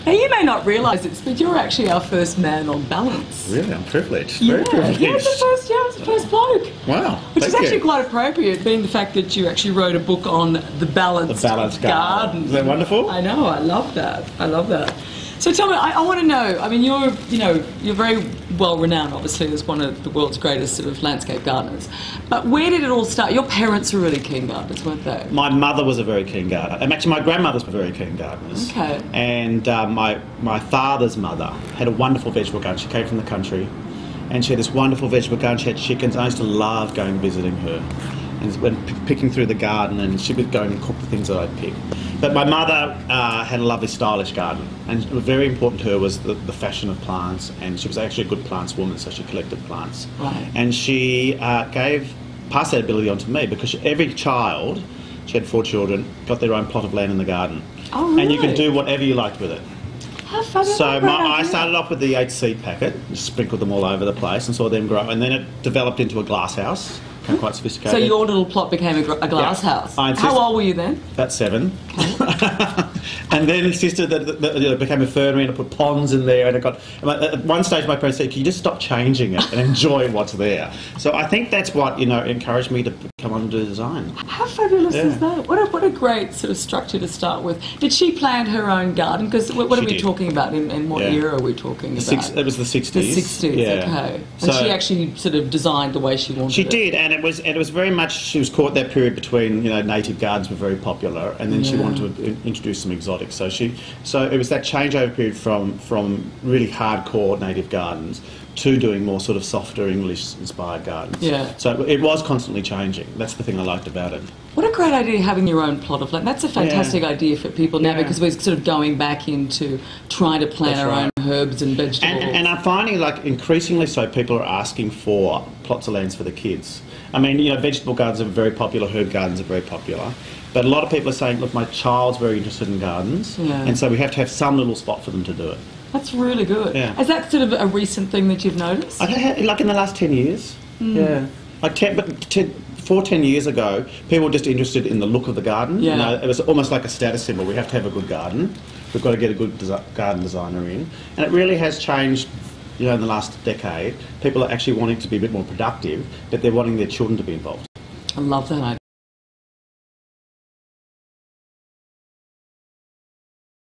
Now, you may not realise this, but you're actually our first man on balance. Really? I'm privileged. Yeah, Very privileged. it's the first bloke. Wow. Which is thank actually you. quite appropriate, being the fact that you actually wrote a book on the balanced garden. Isn't that wonderful? I know, I love that. I love that. So tell me, I want to know, I mean, you're very well renowned, obviously, as one of the world's greatest sort of landscape gardeners. But where did it all start? Your parents were really keen gardeners, weren't they? My mother was a very keen gardener. And actually, my grandmothers were very keen gardeners. Okay. And my father's mother had a wonderful vegetable garden. She came from the country, and she had this wonderful vegetable garden. She had chickens. I used to love going and visiting her, and when picking through the garden, and she would go and cook the things that I'd pick. But my mother had a lovely, stylish garden, and very important to her was the fashion of plants, and she was actually a good plants woman, so she collected plants. Right. And she passed that ability on to me, because every child, she had 4 children, got their own plot of land in the garden. Oh, really? And you could do whatever you liked with it. How fabulous. So I started off with the 8 seed packet, sprinkled them all over the place and saw them grow, and then it developed into a glass house. Became quite sophisticated. So your little plot became a glass house. How old were you then? About 7. Okay. And then insisted that it became a fernery, and I put ponds in there, and it got. At one stage, my parents said, "Can you just stop changing it and enjoy what's there?" So I think that's what encouraged me to come on and do design. How fabulous is that? What a great sort of structure to start with. Did she plan her own garden? Because what are we talking about? In what era are we talking about? It was the 60s. The 60s. Yeah. Okay. And she actually sort of designed the way she wanted. She did, and it was very much. She was caught that period between native gardens were very popular, and then she wanted to introduce some exotics. So it was that changeover period from really hardcore native gardens to doing more sort of softer English-inspired gardens. Yeah. So it was constantly changing. That's the thing I liked about it. What a great idea, having your own plot of land. That's a fantastic idea for people now, because we're sort of going back into trying to plant our own herbs and vegetables. And I'm finding, like, increasingly so, people are asking for plots of lands for the kids. I mean, vegetable gardens are very popular, herb gardens are very popular. But a lot of people are saying, look, my child's very interested in gardens, and so we have to have some little spot for them to do it. That's really good. Yeah. Is that sort of a recent thing that you've noticed? Like in the last 10 years. Yeah. Like 10 years ago, people were just interested in the look of the garden. Yeah. It was almost like a status symbol. We have to have a good garden. We've got to get a good garden designer in. And it really has changed, in the last decade. People are actually wanting to be a bit more productive, but they're wanting their children to be involved. I love that idea.